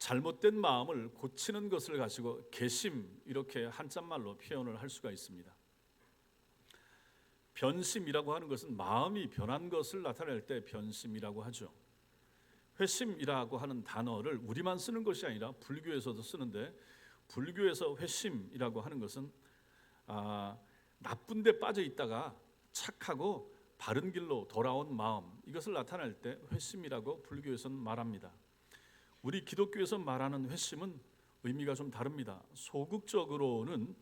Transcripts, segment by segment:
잘못된 마음을 고치는 것을 가지고 개심, 이렇게 한자말로 표현을 할 수가 있습니다. 변심이라고 하는 것은 마음이 변한 것을 나타낼 때 변심이라고 하죠. 회심이라고 하는 단어를 우리만 쓰는 것이 아니라 불교에서도 쓰는데, 불교에서 회심이라고 하는 것은 나쁜 데 빠져 있다가 착하고 바른 길로 돌아온 마음, 이것을 나타낼 때 회심이라고 불교에서는 말합니다. 우리 기독교에서 말하는 회심은 의미가 좀 다릅니다. 소극적으로는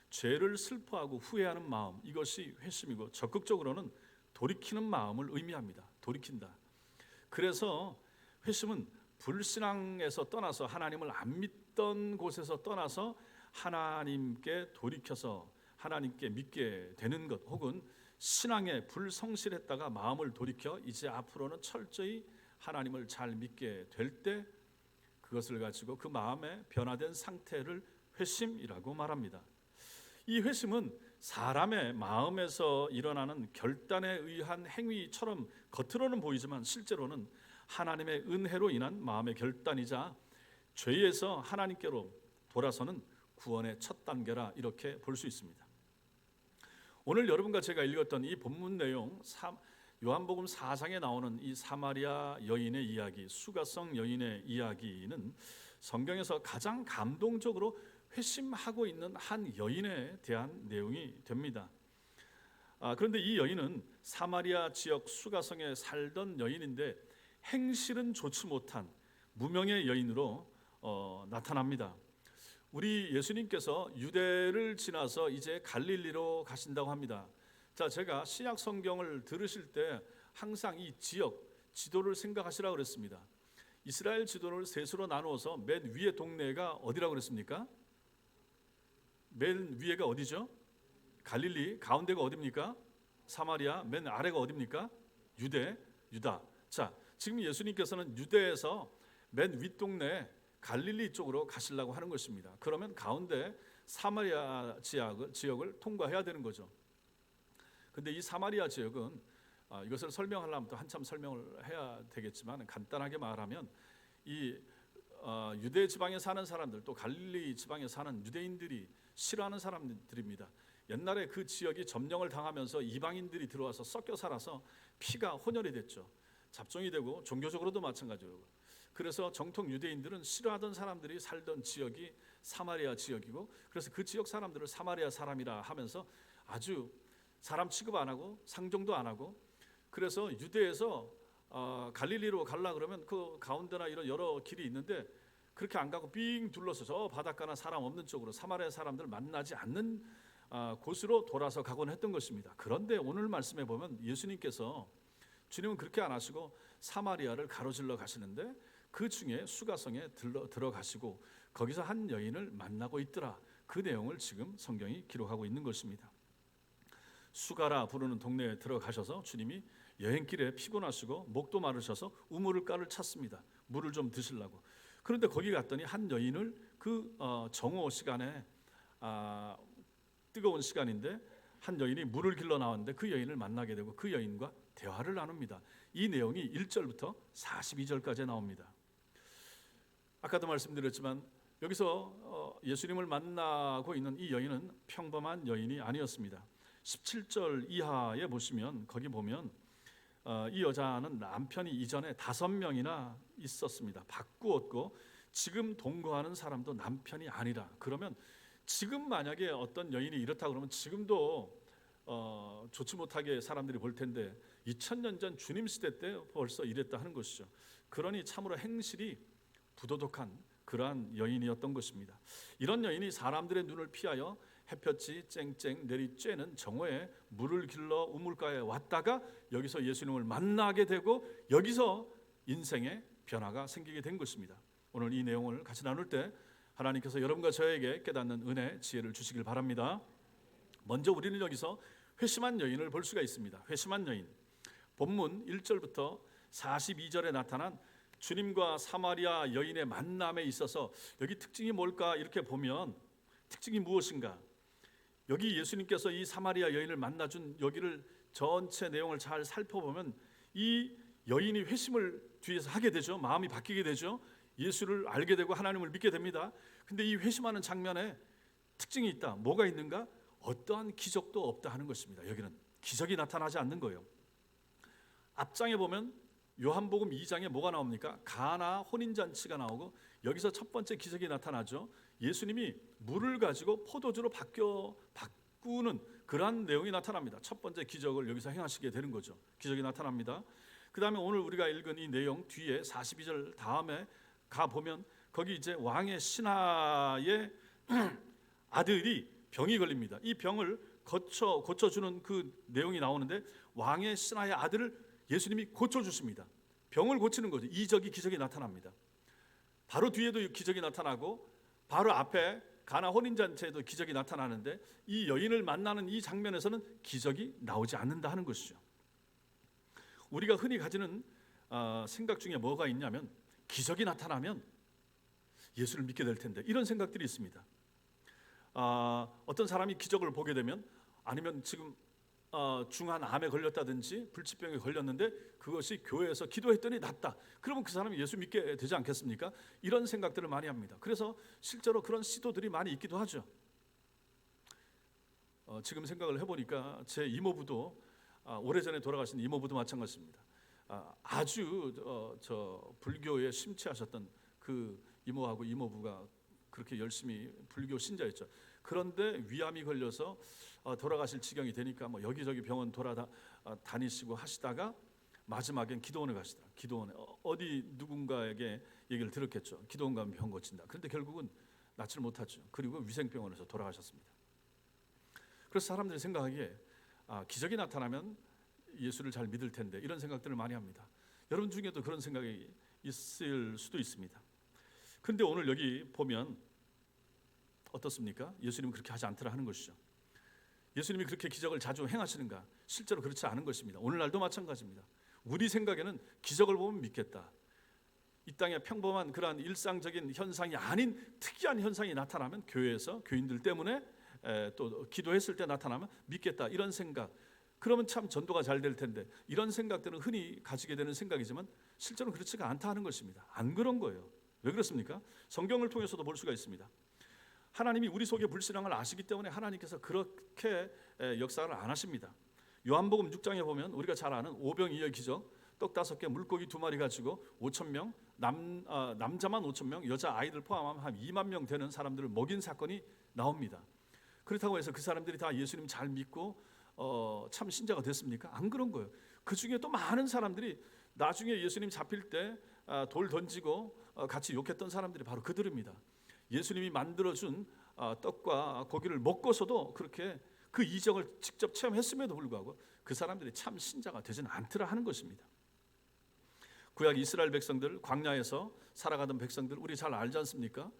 죄를 슬퍼하고 후회하는 마음, 이것이 회심이고, 적극적으로는 돌이키는 마음을 의미합니다. 돌이킨다. 그래서 회심은 불신앙에서 떠나서, 하나님을 안 믿던 곳에서 떠나서 하나님께 돌이켜서 하나님께 믿게 되는 것, 혹은 신앙에 불성실했다가 마음을 돌이켜 이제 앞으로는 철저히 하나님을 잘 믿게 될 때, 그것을 가지고 그 마음의 변화된 상태를 회심이라고 말합니다. 이 회심은 사람의 마음에서 일어나는 결단에 의한 행위처럼 겉으로는 보이지만 실제로는 하나님의 은혜로 인한 마음의 결단이자 죄에서 하나님께로 돌아서는 구원의 첫 단계라, 이렇게 볼 수 있습니다. 오늘 여러분과 제가 읽었던 이 본문 내용, 요한복음 4장에 나오는 이 사마리아 여인의 이야기, 수가성 여인의 이야기는 성경에서 가장 감동적으로 회심하고 있는 한 여인에 대한 내용이 됩니다. 그런데 이 여인은 사마리아 지역 수가성에 살던 여인인데 행실은 좋지 못한 무명의 여인으로 나타납니다. 우리 예수님께서 유대를 지나서 이제 갈릴리로 가신다고 합니다. 자, 제가 신약 성경을 들으실 때 항상 이 지역 지도를 생각하시라고 그랬습니다. 이스라엘 지도를 셋으로 나누어서 맨 위에 동네가 어디라고 그랬습니까? 맨 위에가 어디죠? 갈릴리. 가운데가 어디입니까? 사마리아. 맨 아래가 어디입니까? 유대, 유다. 자, 지금 예수님께서는 유대에서 맨 윗동네 갈릴리 쪽으로 가시려고 하는 것입니다. 그러면 가운데 사마리아 지역을 통과해야 되는 거죠. 근데 이 사마리아 지역은 이것을 설명하려면 또 한참 설명을 해야 되겠지만, 간단하게 말하면 이 유대 지방에 사는 사람들, 또 갈릴리 지방에 사는 유대인들이 싫어하는 사람들입니다. 옛날에 그 지역이 점령을 당하면서 이방인들이 들어와서 섞여 살아서 피가 혼혈이 됐죠. 잡종이 되고, 종교적으로도 마찬가지로. 그래서 정통 유대인들은 싫어하던 사람들이 살던 지역이 사마리아 지역이고, 그래서 그 지역 사람들을 사마리아 사람이라 하면서 아주 사람 취급 안 하고 상종도 안 하고, 그래서 유대에서 갈릴리로 가려 그러면 그 가운데나 이런 여러 길이 있는데 그렇게 안 가고 빙 둘러서 저 바닷가나 사람 없는 쪽으로, 사마리아 사람들 만나지 않는 곳으로 돌아서 가곤 했던 것입니다. 그런데 오늘 말씀에 보면 예수님께서, 주님은 그렇게 안 하시고 사마리아를 가로질러 가시는데 그 중에 수가성에 들어가시고 거기서 한 여인을 만나고 있더라. 그 내용을 지금 성경이 기록하고 있는 것입니다. 수가라 부르는 동네에 들어가셔서 주님이 여행길에 피곤하시고 목도 마르셔서 우물가를 찾습니다. 물을 좀 드시려고. 그런데 거기 갔더니 한 여인을 그 정오 시간에, 뜨거운 시간인데 한 여인이 물을 길러 나왔는데 그 여인을 만나게 되고 그 여인과 대화를 나눕니다. 이 내용이 1절부터 42절까지 나옵니다. 아까도 말씀드렸지만 여기서 예수님을 만나고 있는 이 여인은 평범한 여인이 아니었습니다. 17절 이하에 보시면, 거기 보면 이 여자는 남편이 이전에 5명이나 있었습니다. 바꾸었고 지금 동거하는 사람도 남편이 아니라. 그러면 지금 만약에 어떤 여인이 이렇다 그러면 지금도 좋지 못하게 사람들이 볼 텐데 2000년 전 주님 시대 때 벌써 이랬다 하는 것이죠. 그러니 참으로 행실이 부도덕한 그러한 여인이었던 것입니다. 이런 여인이 사람들의 눈을 피하여 햇볕이 쨍쨍 내리쬐는 정오에 물을 길러 우물가에 왔다가 여기서 예수님을 만나게 되고 여기서 인생의 변화가 생기게 된 것입니다. 오늘 이 내용을 같이 나눌 때 하나님께서 여러분과 저에게 깨닫는 은혜, 지혜를 주시길 바랍니다. 먼저 우리는 여기서 회심한 여인을 볼 수가 있습니다. 회심한 여인. 본문 1절부터 42절에 나타난 주님과 사마리아 여인의 만남에 있어서 여기 특징이 뭘까 이렇게 보면, 특징이 무엇인가? 여기 예수님께서 이 사마리아 여인을 만나준 여기를 전체 내용을 잘 살펴보면 이 여인이 회심을 뒤에서 하게 되죠. 마음이 바뀌게 되죠. 예수를 알게 되고 하나님을 믿게 됩니다. 근데 이 회심하는 장면에 특징이 있다. 뭐가 있는가? 어떠한 기적도 없다 하는 것입니다. 여기는 기적이 나타나지 않는 거예요. 앞장에 보면 요한복음 2장에 뭐가 나옵니까? 가나 혼인잔치가 나오고 여기서 첫 번째 기적이 나타나죠. 예수님이 물을 가지고 포도주로 바꾸는 그러한 내용이 나타납니다. 첫 번째 기적을 여기서 행하시게 되는 거죠. 기적이 나타납니다. 그 다음에 오늘 우리가 읽은 이 내용 뒤에 42절 다음에 가보면 거기 이제 왕의 신하의 아들이 병이 걸립니다. 이 병을 고쳐주는 그 내용이 나오는데 왕의 신하의 아들을 예수님이 고쳐주십니다. 병을 고치는 거죠. 이적이 기적이 나타납니다. 바로 뒤에도 기적이 나타나고 바로 앞에 가나 혼인잔치에도 기적이 나타나는데 이 여인을 만나는 이 장면에서는 기적이 나오지 않는다 하는 것이죠. 우리가 흔히 가지는 생각 중에 뭐가 있냐면 기적이 나타나면 예수를 믿게 될 텐데 이런 생각들이 있습니다. 어떤 사람이 기적을 보게 되면 아니면 지금 중한 암에 걸렸다든지 불치병에 걸렸는데 그것이 교회에서 기도했더니 낫다. 그러면 그 사람이 예수 믿게 되지 않겠습니까? 이런 생각들을 많이 합니다. 그래서 실제로 그런 시도들이 많이 있기도 하죠. 지금 생각을 해보니까 제 이모부도 오래전에 돌아가신 이모부도 마찬가지입니다. 아주 불교에 심취하셨던 그 이모하고 이모부가 그렇게 열심히 불교 신자였죠. 그런데 위암이 걸려서 돌아가실 지경이 되니까 뭐 여기저기 병원 다니시고 하시다가 마지막엔 기도원에 가시더라. 기도원에 어디 누군가에게 얘기를 들었겠죠. 기도원 가면 병 고친다. 그런데 결국은 낫지를 못하죠. 그리고 위생병원에서 돌아가셨습니다. 그래서 사람들이 생각하기에 기적이 나타나면 예수를 잘 믿을 텐데 이런 생각들을 많이 합니다. 여러분 중에도 그런 생각이 있을 수도 있습니다. 그런데 오늘 여기 보면 어떻습니까? 예수님은 그렇게 하지 않더라 하는 것이죠. 예수님이 그렇게 기적을 자주 행하시는가? 실제로 그렇지 않은 것입니다. 오늘날도 마찬가지입니다. 우리 생각에는 기적을 보면 믿겠다. 이 땅에 평범한 그러한 일상적인 현상이 아닌 특이한 현상이 나타나면 교회에서 교인들 때문에 또 기도했을 때 나타나면 믿겠다 이런 생각. 그러면 참 전도가 잘 될 텐데 이런 생각들은 흔히 가지게 되는 생각이지만 실제로는 그렇지가 않다 하는 것입니다. 안 그런 거예요. 왜 그렇습니까? 성경을 통해서도 볼 수가 있습니다. 하나님이 우리 속에 불신앙을 아시기 때문에 하나님께서 그렇게 역사를 안 하십니다. 요한복음 6장에 보면 우리가 잘 아는 오병이어 기적, 떡 5개 물고기 2마리 가지고 5,000명 남자만 5,000명 여자 아이들 포함하면 한 2만 명 되는 사람들을 먹인 사건이 나옵니다. 그렇다고 해서 그 사람들이 다 예수님 잘 믿고 참 신자가 됐습니까? 안 그런 거예요. 그 중에 또 많은 사람들이 나중에 예수님 잡힐 때 돌 던지고 같이 욕했던 사람들이 바로 그들입니다. 예수님이 만들어준 떡과 고기를 먹고서도 그렇게 그 이적을 직접 체험했음에도 불구하고 그 사람들이 참 신자가 되지는 않더라 하는 것입니다. 구약 이스라엘 백성들 광야에서 살아가던 백성들 우리 잘 알지 않습니까?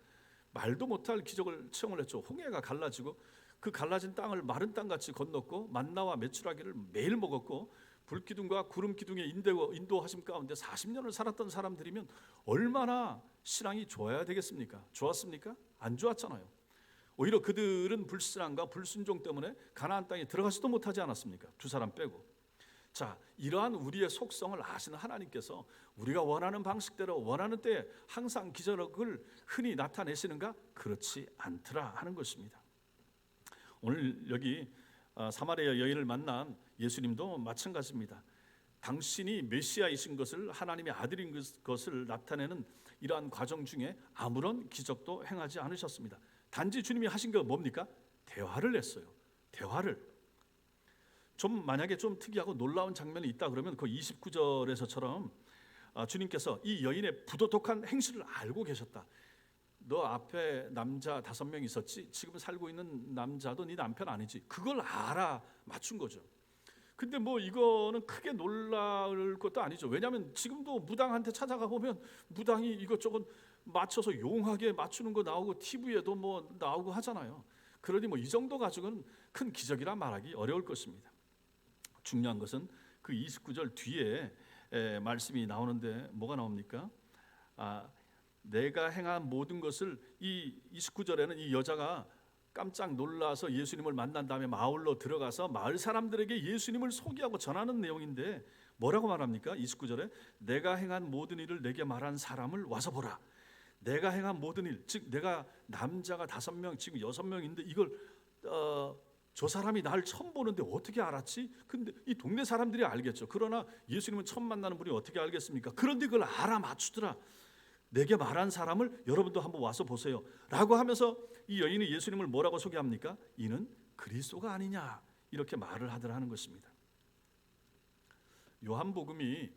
말도 못할 기적을 체험을 했죠. 홍해가 갈라지고 그 갈라진 땅을 마른 땅같이 건넜고 만나와 메추라기를 매일 먹었고 불기둥과 구름 기둥에 인도하심 가운데 40년을 살았던 사람들이면 얼마나 신앙이 좋아야 되겠습니까? 좋았습니까? 안 좋았잖아요. 오히려 그들은 불신앙과 불순종 때문에 가나안 땅에 들어가지도 못하지 않았습니까? 2사람 빼고. 자, 이러한 우리의 속성을 아시는 하나님께서 우리가 원하는 방식대로 원하는 때에 항상 기적을 흔히 나타내시는가? 그렇지 않더라 하는 것입니다. 오늘 여기 사마리아 여인을 만난 예수님도 마찬가지입니다. 당신이 메시아이신 것을 하나님의 아들인 것을 나타내는 이러한 과정 중에 아무런 기적도 행하지 않으셨습니다. 단지 주님이 하신 게 뭡니까? 대화를 했어요. 대화를. 만약에 좀 특이하고 놀라운 장면이 있다 그러면 그 29절에서처럼 주님께서 이 여인의 부도덕한 행실을 알고 계셨다. 너 앞에 남자 5명 있었지? 지금 살고 있는 남자도 네 남편 아니지? 그걸 알아 맞춘 거죠. 근데 뭐 이거는 크게 놀랄 것도 아니죠. 왜냐하면 지금도 무당한테 찾아가 보면 무당이 이것저것 맞춰서 용하게 맞추는 거 나오고 TV에도 뭐 나오고 하잖아요. 그러니 뭐 이 정도 가지고는 큰 기적이라 말하기 어려울 것입니다. 중요한 것은 그 29절 뒤에 말씀이 나오는데 뭐가 나옵니까? 내가 행한 모든 것을 이 29절에는 이 여자가 깜짝 놀라서 예수님을 만난 다음에 마을로 들어가서 마을 사람들에게 예수님을 소개하고 전하는 내용인데 뭐라고 말합니까? 29절에 내가 행한 모든 일을 내게 말한 사람을 와서 보라. 내가 행한 모든 일, 즉 내가 남자가 5명, 지금 6명인데 이걸 저 사람이 날 처음 보는데 어떻게 알았지? 근데 이 동네 사람들이 알겠죠. 그러나 예수님은 처음 만나는 분이 어떻게 알겠습니까? 그런데 그걸 알아맞추더라. 내게 말한 사람을 여러분도 한번 와서 보세요 라고 하면서 이 여인이 예수님을 뭐라고 소개합니까? 이는 그리스도가 아니냐 이렇게 말을 하더라는 것입니다. 요한복음이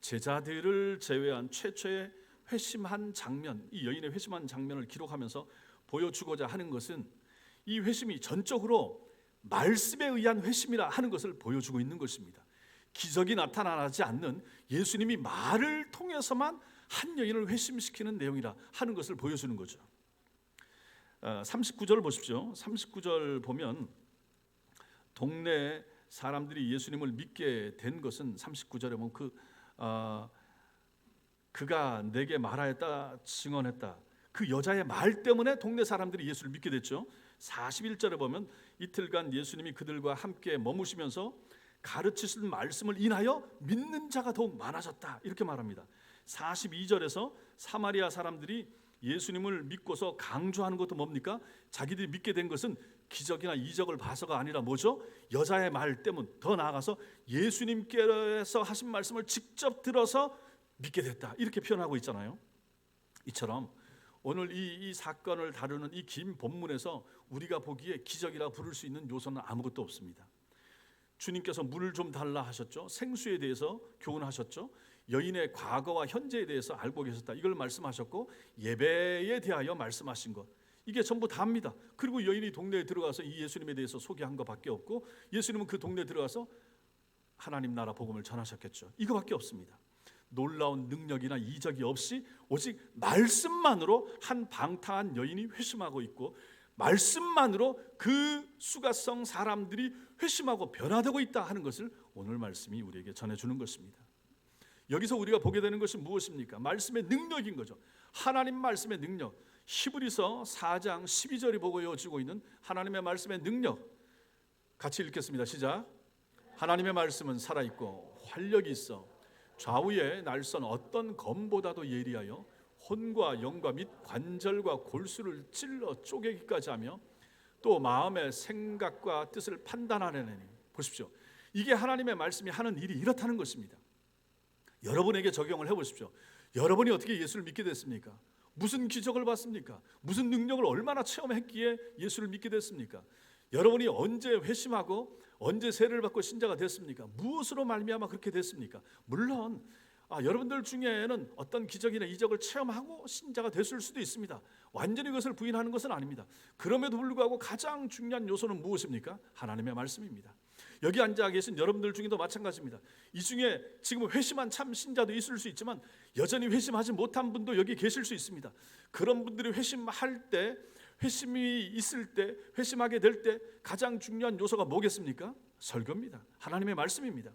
제자들을 제외한 최초의 회심한 장면, 이 여인의 회심한 장면을 기록하면서 보여주고자 하는 것은 이 회심이 전적으로 말씀에 의한 회심이라 하는 것을 보여주고 있는 것입니다. 기적이 나타나지 않는 예수님이 말을 통해서만 한 여인을 회심시키는 내용이라 하는 것을 보여주는 거죠. 39절을 보십시오. 39절 보면 동네 사람들이 예수님을 믿게 된 것은 39절에 보면 그가 내게 말하였다 증언했다. 그 여자의 말 때문에 동네 사람들이 예수를 믿게 됐죠. 41절에 보면 이틀간 예수님이 그들과 함께 머무시면서 가르치신 말씀을 인하여 믿는 자가 더욱 많아졌다 이렇게 말합니다. 42절에서 사마리아 사람들이 예수님을 믿고서 강조하는 것도 뭡니까? 자기들이 믿게 된 것은 기적이나 이적을 봐서가 아니라 뭐죠? 여자의 말 때문, 더 나아가서 예수님께서 하신 말씀을 직접 들어서 믿게 됐다 이렇게 표현하고 있잖아요. 이처럼 오늘 이 사건을 다루는 이 긴 본문에서 우리가 보기에 기적이라 부를 수 있는 요소는 아무것도 없습니다. 주님께서 물을 좀 달라 하셨죠. 생수에 대해서 교훈하셨죠. 여인의 과거와 현재에 대해서 알고 계셨다 이걸 말씀하셨고 예배에 대하여 말씀하신 것 이게 전부 다입니다. 그리고 여인이 동네에 들어가서 이 예수님에 대해서 소개한 것밖에 없고 예수님은 그 동네에 들어가서 하나님 나라 복음을 전하셨겠죠. 이거밖에 없습니다. 놀라운 능력이나 이적이 없이 오직 말씀만으로 한 방탕한 여인이 회심하고 있고 말씀만으로 그 수가성 사람들이 회심하고 변화되고 있다 하는 것을 오늘 말씀이 우리에게 전해주는 것입니다. 여기서 우리가 보게 되는 것이 무엇입니까? 말씀의 능력인 거죠. 하나님 말씀의 능력. 히브리서 4장 12절이 보여지고 있는 하나님의 말씀의 능력 같이 읽겠습니다. 시작. 하나님의 말씀은 살아있고 활력이 있어 좌우에 날선 어떤 검보다도 예리하여 혼과 영과 및 관절과 골수를 찔러 쪼개기까지 하며 또 마음의 생각과 뜻을 판단하려니. 보십시오. 이게 하나님의 말씀이 하는 일이 이렇다는 것입니다. 여러분에게 적용을 해보십시오. 여러분이 어떻게 예수를 믿게 됐습니까? 무슨 기적을 봤습니까? 무슨 능력을 얼마나 체험했기에 예수를 믿게 됐습니까? 여러분이 언제 회심하고 언제 세례를 받고 신자가 됐습니까? 무엇으로 말미암아 그렇게 됐습니까? 물론 여러분들 중에는 어떤 기적이나 이적을 체험하고 신자가 됐을 수도 있습니다. 완전히 그것을 부인하는 것은 아닙니다. 그럼에도 불구하고 가장 중요한 요소는 무엇입니까? 하나님의 말씀입니다. 여기 앉아 계신 여러분들 중에도 마찬가지입니다. 이 중에 지금 회심한 참 신자도 있을 수 있지만 여전히 회심하지 못한 분도 여기 계실 수 있습니다. 그런 분들이 회심할 때, 회심이 있을 때, 회심하게 될 때 가장 중요한 요소가 뭐겠습니까? 설교입니다. 하나님의 말씀입니다.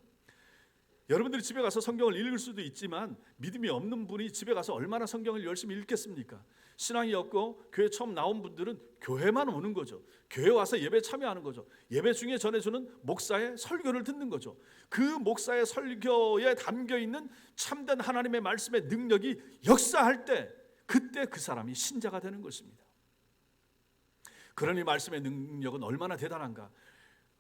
여러분들이 집에 가서 성경을 읽을 수도 있지만 믿음이 없는 분이 집에 가서 얼마나 성경을 열심히 읽겠습니까? 신앙이 없고 교회 처음 나온 분들은 교회만 오는 거죠. 교회 와서 예배 참여하는 거죠. 예배 중에 전해주는 목사의 설교를 듣는 거죠. 그 목사의 설교에 담겨있는 참된 하나님의 말씀의 능력이 역사할 때 그때 그 사람이 신자가 되는 것입니다. 그러니 말씀의 능력은 얼마나 대단한가.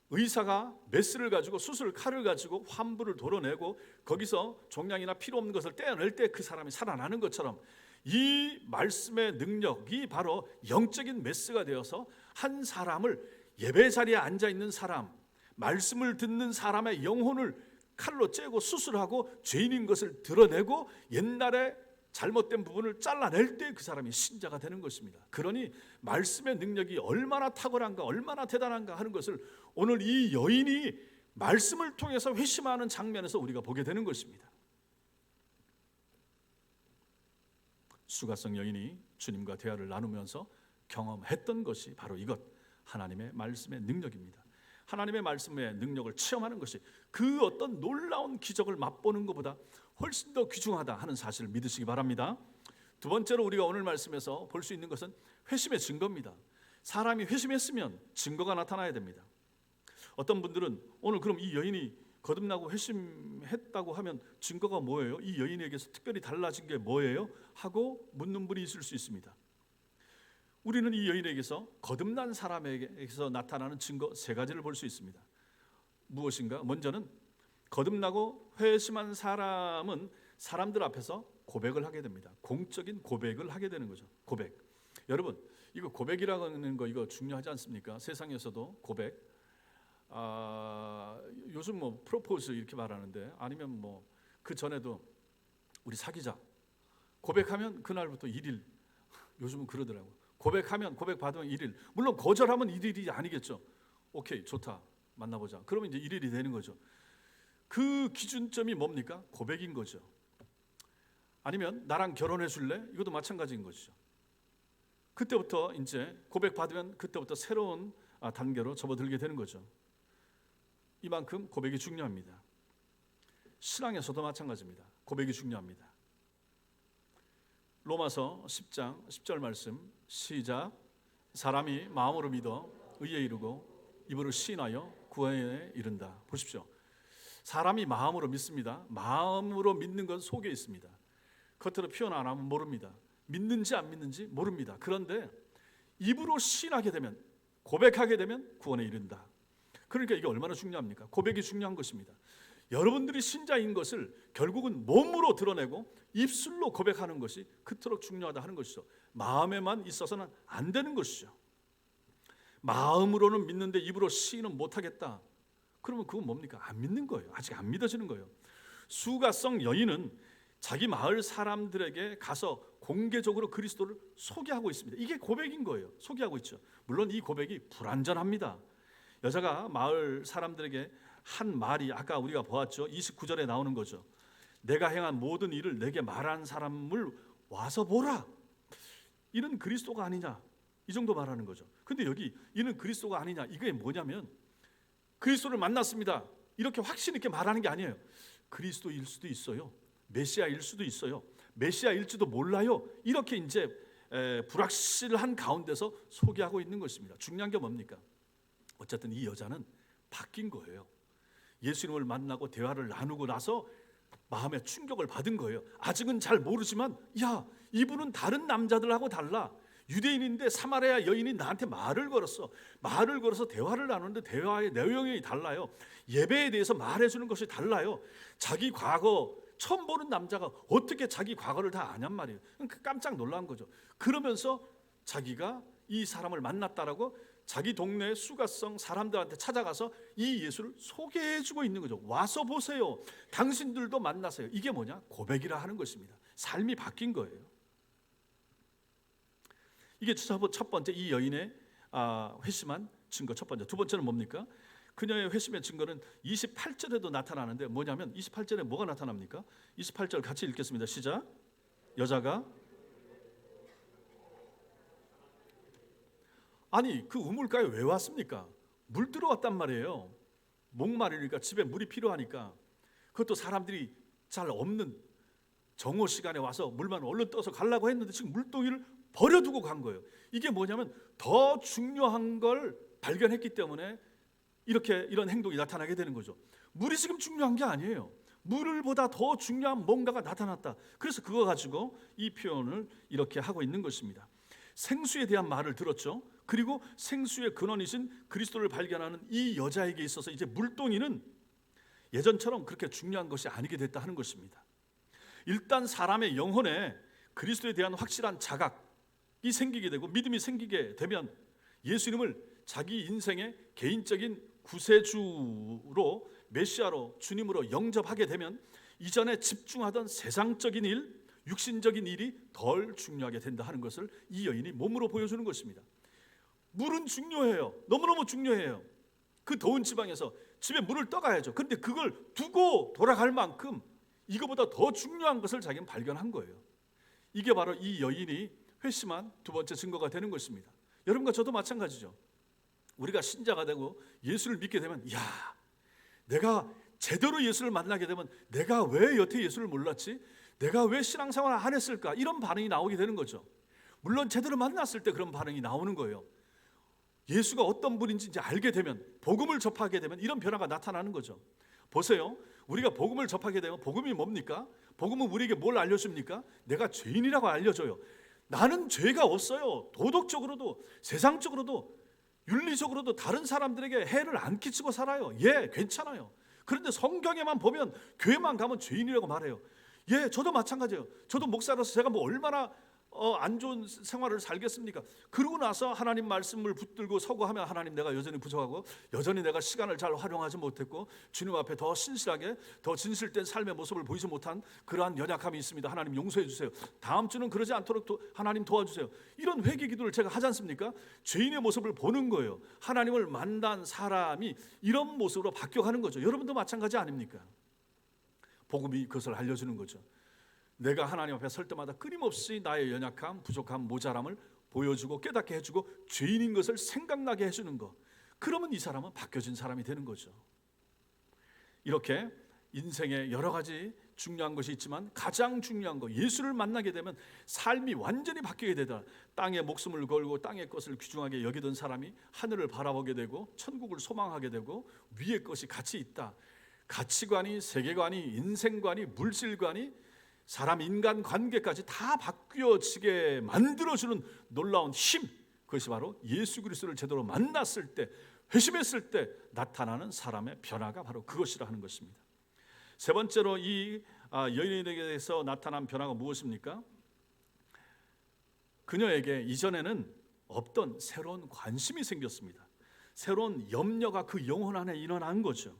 의사가 메스를 가지고 수술 칼을 가지고 환부를 도려내고 거기서 종양이나 필요 없는 것을 떼어낼 때 그 사람이 살아나는 것처럼 이 말씀의 능력이 바로 영적인 메스가 되어서 한 사람을 예배 자리에 앉아있는 사람, 말씀을 듣는 사람의 영혼을 칼로 째고 수술하고 죄인인 것을 드러내고 옛날에 잘못된 부분을 잘라낼 때 그 사람이 신자가 되는 것입니다. 그러니 말씀의 능력이 얼마나 탁월한가, 얼마나 대단한가 하는 것을 오늘 이 여인이 말씀을 통해서 회심하는 장면에서 우리가 보게 되는 것입니다. 수가성 여인이 주님과 대화를 나누면서 경험했던 것이 바로 이것, 하나님의 말씀의 능력입니다. 하나님의 말씀의 능력을 체험하는 것이 그 어떤 놀라운 기적을 맛보는 것보다 훨씬 더 귀중하다 하는 사실을 믿으시기 바랍니다. 두 번째로 우리가 오늘 말씀에서 볼 수 있는 것은 회심의 증거입니다. 사람이 회심했으면 증거가 나타나야 됩니다. 어떤 분들은 오늘 그럼 이 여인이 거듭나고 회심했다고 하면 증거가 뭐예요? 이 여인에게서 특별히 달라진 게 뭐예요? 하고 묻는 분이 있을 수 있습니다. 우리는 이 여인에게서 거듭난 사람에게서 나타나는 증거 세 가지를 볼 수 있습니다. 무엇인가? 먼저는 거듭나고 회심한 사람은 사람들 앞에서 고백을 하게 됩니다. 공적인 고백을 하게 되는 거죠. 고백. 여러분, 이거 고백이라는 거 이거 중요하지 않습니까? 세상에서도 고백. 요즘 뭐 프로포즈 이렇게 말하는데, 아니면 뭐 그 전에도 우리 사귀자. 고백하면 그날부터 1일. 요즘은 그러더라고. 고백하면 고백 받으면 1일. 물론 거절하면 1일이 아니겠죠. 오케이, 좋다. 만나보자. 그러면 이제 1일이 되는 거죠. 그 기준점이 뭡니까? 고백인 거죠. 아니면 나랑 결혼해 줄래? 이것도 마찬가지인 것이죠. 그때부터 이제 고백 받으면 그때부터 새로운 단계로 접어들게 되는 거죠. 이만큼 고백이 중요합니다. 신앙에서도 마찬가지입니다. 고백이 중요합니다. 로마서 10장 10절 말씀 시작. 사람이 마음으로 믿어 의에 이르고 입으로 시인하여 구원에 이른다. 보십시오. 사람이 마음으로 믿습니다. 마음으로 믿는 건 속에 있습니다. 겉으로 표현 안 하면 모릅니다. 믿는지 안 믿는지 모릅니다. 그런데 입으로 시인하게 되면, 고백하게 되면 구원에 이른다. 그러니까 이게 얼마나 중요합니까? 고백이 중요한 것입니다. 여러분들이 신자인 것을 결국은 몸으로 드러내고 입술로 고백하는 것이 그토록 중요하다 하는 것이죠. 마음에만 있어서는 안 되는 것이죠. 마음으로는 믿는데 입으로 시인은 못하겠다. 그러면 그건 뭡니까? 안 믿는 거예요. 아직 안 믿어지는 거예요. 수가성 여인은 자기 마을 사람들에게 가서 공개적으로 그리스도를 소개하고 있습니다. 이게 고백인 거예요. 소개하고 있죠. 물론 이 고백이 불완전합니다. 여자가 마을 사람들에게 한 말이 아까 우리가 보았죠. 29절에 나오는 거죠. 내가 행한 모든 일을 내게 말한 사람을 와서 보라. 이는 그리스도가 아니냐. 이 정도 말하는 거죠. 근데 여기 이는 그리스도가 아니냐. 이게 뭐냐면 그리스도를 만났습니다. 이렇게 확신 있게 말하는 게 아니에요. 그리스도일 수도 있어요. 메시아일 수도 있어요. 메시아일지도 몰라요. 이렇게 이제 불확실한 가운데서 소개하고 있는 것입니다. 중요한 게 뭡니까? 어쨌든 이 여자는 바뀐 거예요. 예수님을 만나고 대화를 나누고 나서 마음의 충격을 받은 거예요. 아직은 잘 모르지만 야, 이분은 다른 남자들하고 달라. 유대인인데 사마리아 여인이 나한테 말을 걸었어. 말을 걸어서 대화를 나누는데 대화의 내용이 달라요. 예배에 대해서 말해주는 것이 달라요. 자기 과거 처음 보는 남자가 어떻게 자기 과거를 다 아냔 말이에요. 깜짝 놀란 거죠. 그러면서 자기가 이 사람을 만났다라고 자기 동네 수가성 사람들한테 찾아가서 이 예수를 소개해주고 있는 거죠. 와서 보세요. 당신들도 만나세요. 이게 뭐냐? 고백이라 하는 것입니다. 삶이 바뀐 거예요. 이게 첫 번째 이 여인의 회심한 증거 첫 번째. 두 번째는 뭡니까? 그녀의 회심의 증거는 28절에도 나타나는데 뭐냐면 28절에 뭐가 나타납니까? 28절 같이 읽겠습니다. 시작. 여자가 아니 그 우물가에 왜 왔습니까? 물 들어왔단 말이에요. 목마르니까 집에 물이 필요하니까. 그것도 사람들이 잘 없는 정오 시간에 와서 물만 얼른 떠서 가려고 했는데 지금 물동이를 버려두고 간 거예요. 이게 뭐냐면 더 중요한 걸 발견했기 때문에 이런 행동이 나타나게 되는 거죠. 물이 지금 중요한 게 아니에요. 물보다 더 중요한 뭔가가 나타났다. 그래서 그거 가지고 이 표현을 이렇게 하고 있는 것입니다. 생수에 대한 말을 들었죠. 그리고 생수의 근원이신 그리스도를 발견하는 이 여자에게 있어서 이제 물동이는 예전처럼 그렇게 중요한 것이 아니게 됐다 하는 것입니다. 일단 사람의 영혼에 그리스도에 대한 확실한 자각이 생기게 되고 믿음이 생기게 되면 예수님을 자기 인생의 개인적인 구세주로 메시아로 주님으로 영접하게 되면 이전에 집중하던 세상적인 일, 육신적인 일이 덜 중요하게 된다 하는 것을 이 여인이 몸으로 보여주는 것입니다. 물은 중요해요. 너무너무 중요해요. 그 더운 지방에서 집에 물을 떠가야죠. 그런데 그걸 두고 돌아갈 만큼 이거보다 더 중요한 것을 자기는 발견한 거예요. 이게 바로 이 여인이 회심한 두 번째 증거가 되는 것입니다. 여러분과 저도 마찬가지죠. 우리가 신자가 되고 예수를 믿게 되면 야, 내가 제대로 예수를 만나게 되면 내가 왜 여태 예수를 몰랐지? 내가 왜 신앙생활을 안 했을까? 이런 반응이 나오게 되는 거죠. 물론 제대로 만났을 때 그런 반응이 나오는 거예요. 예수가 어떤 분인지 이제 알게 되면 복음을 접하게 되면 이런 변화가 나타나는 거죠. 보세요. 우리가 복음을 접하게 되면 복음이 뭡니까? 복음은 우리에게 뭘 알려줍니까? 내가 죄인이라고 알려줘요. 나는 죄가 없어요. 도덕적으로도 세상적으로도 윤리적으로도 다른 사람들에게 해를 안 끼치고 살아요. 예, 괜찮아요. 그런데 성경에만 보면 교회만 가면 죄인이라고 말해요. 예, 저도 마찬가지예요. 저도 목사로서 제가 뭐 얼마나 안 좋은 생활을 살겠습니까? 그러고 나서 하나님 말씀을 붙들고 서고 하면 하나님 내가 여전히 부족하고 여전히 내가 시간을 잘 활용하지 못했고 주님 앞에 더 신실하게 더 진실된 삶의 모습을 보이지 못한 그러한 연약함이 있습니다. 하나님 용서해 주세요. 다음 주는 그러지 않도록 하나님 도와주세요. 이런 회개 기도를 제가 하지 않습니까? 죄인의 모습을 보는 거예요. 하나님을 만난 사람이 이런 모습으로 바뀌어가는 거죠. 여러분도 마찬가지 아닙니까? 복음이 그것을 알려주는 거죠. 내가 하나님 앞에 설 때마다 끊임없이 나의 연약함, 부족함, 모자람을 보여주고 깨닫게 해주고 죄인인 것을 생각나게 해주는 것. 그러면 이 사람은 바뀌어진 사람이 되는 거죠. 이렇게 인생에 여러 가지 중요한 것이 있지만 가장 중요한 거, 예수를 만나게 되면 삶이 완전히 바뀌게 되다. 땅에 목숨을 걸고 땅의 것을 귀중하게 여기던 사람이 하늘을 바라보게 되고 천국을 소망하게 되고 위의 것이 같이 있다. 가치관이, 세계관이, 인생관이, 물질관이, 사람 인간 관계까지 다 바뀌어지게 만들어주는 놀라운 힘, 그것이 바로 예수 그리스도를 제대로 만났을 때, 회심했을 때 나타나는 사람의 변화가 바로 그것이라 하는 것입니다. 세 번째로 이 여인에게서 나타난 변화가 무엇입니까? 그녀에게 이전에는 없던 새로운 관심이 생겼습니다. 새로운 염려가 그 영혼 안에 일어난 거죠.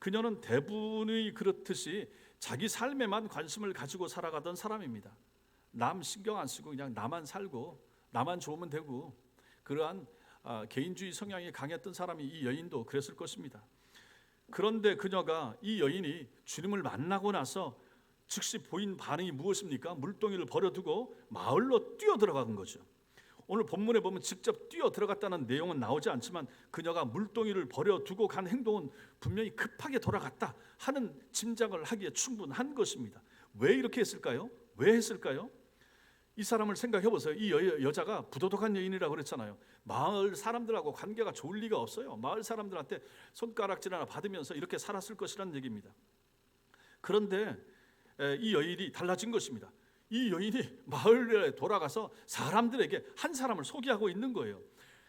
그녀는 대부분이 그렇듯이 자기 삶에만 관심을 가지고 살아가던 사람입니다. 남 신경 안 쓰고 그냥 나만 살고 나만 좋으면 되고, 그러한 개인주의 성향이 강했던 사람이 이 여인도 그랬을 것입니다. 그런데 그녀가, 이 여인이 주님을 만나고 나서 즉시 보인 반응이 무엇입니까? 물동이를 버려두고 마을로 뛰어 들어간 거죠. 오늘 본문에 보면 직접 뛰어 들어갔다는 내용은 나오지 않지만 그녀가 물동이를 버려두고 간 행동은 분명히 급하게 돌아갔다 하는 짐작을 하기에 충분한 것입니다. 왜 이렇게 했을까요? 왜 했을까요? 이 사람을 생각해 보세요. 이 여자가 부도덕한 여인이라고 그랬잖아요. 마을 사람들하고 관계가 좋을 리가 없어요. 마을 사람들한테 손가락질 하나 받으면서 이렇게 살았을 것이라는 얘기입니다. 그런데 이 여인이 달라진 것입니다. 이 여인이 마을에 돌아가서 사람들에게 한 사람을 소개하고 있는 거예요.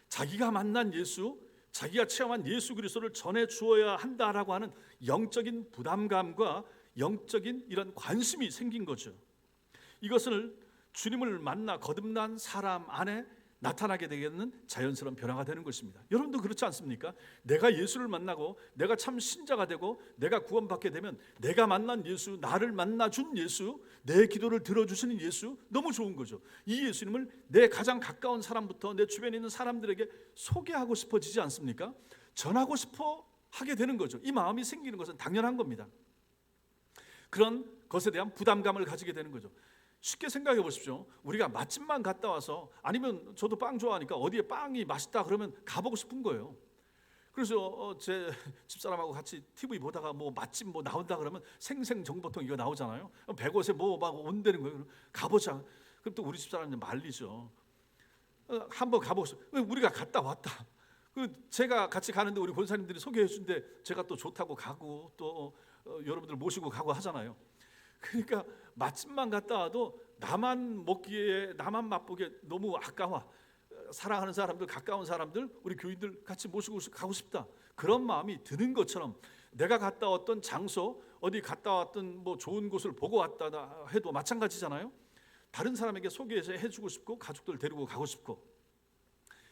자기가 만난 예수, 자기가 체험한 예수 그리스도를 전해 주어야 한다라고 하는 영적인 부담감과 영적인 이런 관심이 생긴 거죠. 이것을 주님을 만나 거듭난 사람 안에 나타나게 되는 자연스러운 변화가 되는 것입니다. 여러분도 그렇지 않습니까? 내가 예수를 만나고 내가 참 신자가 되고 내가 구원받게 되면 내가 만난 예수, 나를 만나준 예수, 내 기도를 들어주시는 예수, 너무 좋은 거죠. 이 예수님을 내 가장 가까운 사람부터 내 주변에 있는 사람들에게 소개하고 싶어지지 않습니까? 전하고 싶어 하게 되는 거죠. 이 마음이 생기는 것은 당연한 겁니다. 그런 것에 대한 부담감을 가지게 되는 거죠. 쉽게 생각해 보십시오. 우리가 맛집만 갔다 와서, 아니면 저도 빵 좋아하니까 어디에 빵이 맛있다 그러면 가보고 싶은 거예요. 그래서 제 집사람하고 같이 TV 보다가 뭐 맛집 뭐 나온다 그러면 생생정보통 이거 나오잖아요. 100곳에 뭐 막 온다는 거예요. 가보자. 그럼 또 우리 집사람이 말리죠. 한번 가보고 싶어요. 우리가 갔다 왔다. 제가 같이 가는데 우리 권사님들이 소개해 준데 제가 또 좋다고 가고 또 여러분들 모시고 가고 하잖아요. 그러니까 맛집만 갔다 와도 나만 먹기에, 나만 맛보기에 너무 아까워. 사랑하는 사람들, 가까운 사람들, 우리 교인들 같이 모시고 가고 싶다. 그런 마음이 드는 것처럼 내가 갔다 왔던 장소, 어디 갔다 왔던 뭐 좋은 곳을 보고 왔다 해도 마찬가지잖아요. 다른 사람에게 소개해서 해주고 싶고 가족들 데리고 가고 싶고,